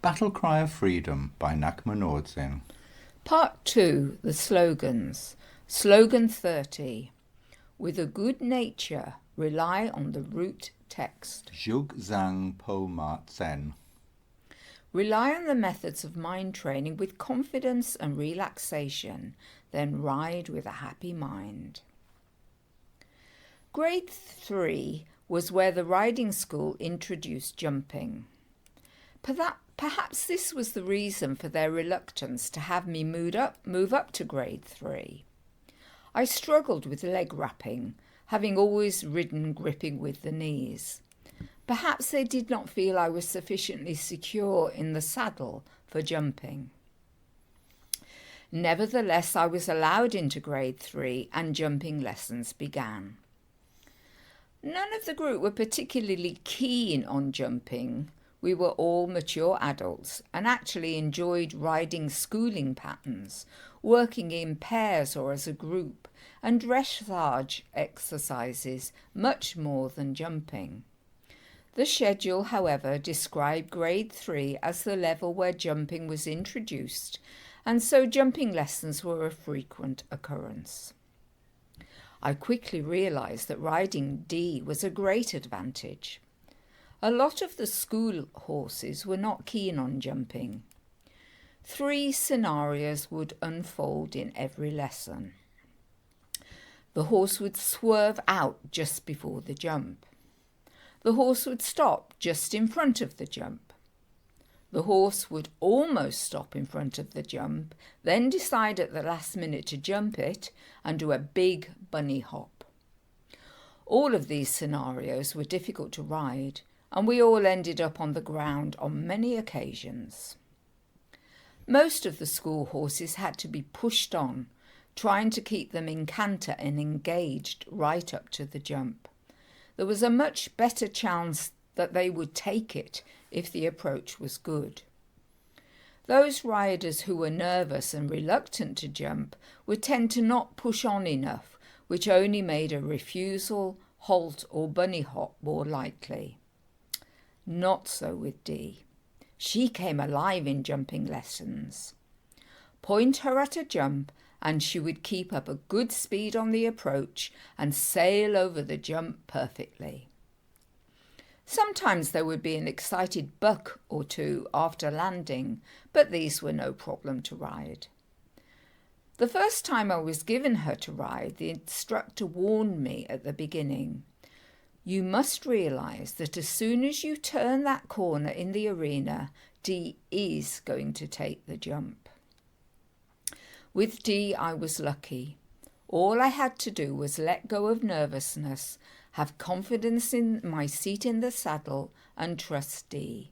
Battlecry of Freedom by Ngakma Nor'dzin. Part 2, the slogans. Slogan 30. With a good nature, rely on the root text. Zhug po ma tsen. Rely on the methods of mind training with confidence and relaxation, then ride with a happy mind. Grade 3 was where the riding school introduced jumping. Perhaps this was the reason for their reluctance to have me move up to grade 3. I struggled with leg wrapping, having always ridden gripping with the knees. Perhaps they did not feel I was sufficiently secure in the saddle for jumping. Nevertheless, I was allowed into grade 3 and jumping lessons began. None of the group were particularly keen on jumping. We were all mature adults and actually enjoyed riding schooling patterns, working in pairs or as a group, and dressage exercises much more than jumping. The schedule, however, described grade 3 as the level where jumping was introduced, and so jumping lessons were a frequent occurrence. I quickly realised that riding D was a great advantage. A lot of the school horses were not keen on jumping. 3 scenarios would unfold in every lesson. The horse would swerve out just before the jump. The horse would stop just in front of the jump. The horse would almost stop in front of the jump, then decide at the last minute to jump it and do a big bunny hop. All of these scenarios were difficult to ride, and we all ended up on the ground on many occasions. Most of the school horses had to be pushed on, trying to keep them in canter and engaged right up to the jump. There was a much better chance that they would take it if the approach was good. Those riders who were nervous and reluctant to jump would tend to not push on enough, which only made a refusal, halt or bunny hop more likely. Not so with D. She came alive in jumping lessons. Point her at a jump and she would keep up a good speed on the approach and sail over the jump perfectly. Sometimes there would be an excited buck or two after landing, but these were no problem to ride. The first time I was given her to ride, the instructor warned me at the beginning, "You must realise that as soon as you turn that corner in the arena, D is going to take the jump." With D, I was lucky. All I had to do was let go of nervousness, have confidence in my seat in the saddle, and trust D.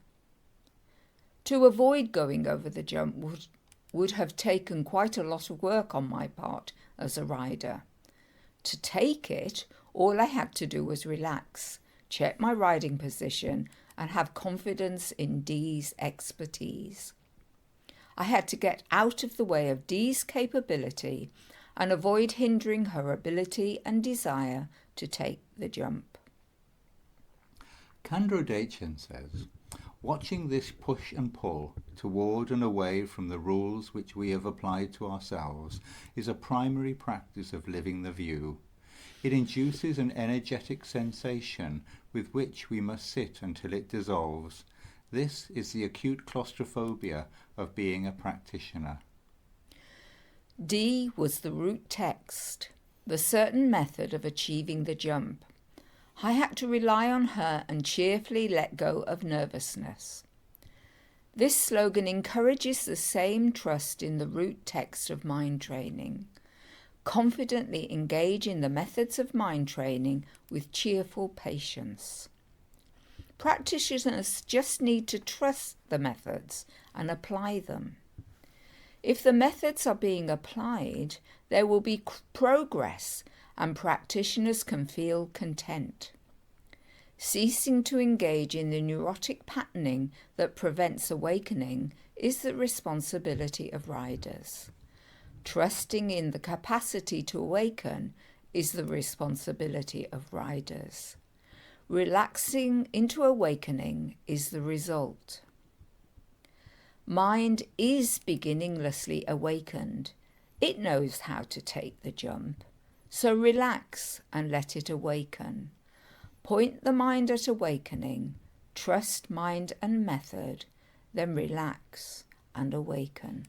To avoid going over the jump would have taken quite a lot of work on my part as a rider. To take it, all I had to do was relax, check my riding position, and have confidence in D's expertise. I had to get out of the way of D's capability and avoid hindering her ability and desire to take the jump. Kandro Dechen says, watching this push and pull toward and away from the rules which we have applied to ourselves is a primary practice of living the view. It induces an energetic sensation with which we must sit until it dissolves. This is the acute claustrophobia of being a practitioner. D was the root text, the certain method of achieving the jump. I had to rely on her and cheerfully let go of nervousness. This slogan encourages the same trust in the root text of mind training. Confidently engage in the methods of mind training with cheerful patience. Practitioners just need to trust the methods and apply them. If the methods are being applied, there will be progress and practitioners can feel content. Ceasing to engage in the neurotic patterning that prevents awakening is the responsibility of riders. Trusting in the capacity to awaken is the responsibility of riders. Relaxing into awakening is the result. Mind is beginninglessly awakened. It knows how to take the jump. So relax and let it awaken. Point the mind at awakening, trust mind and method, then relax and awaken.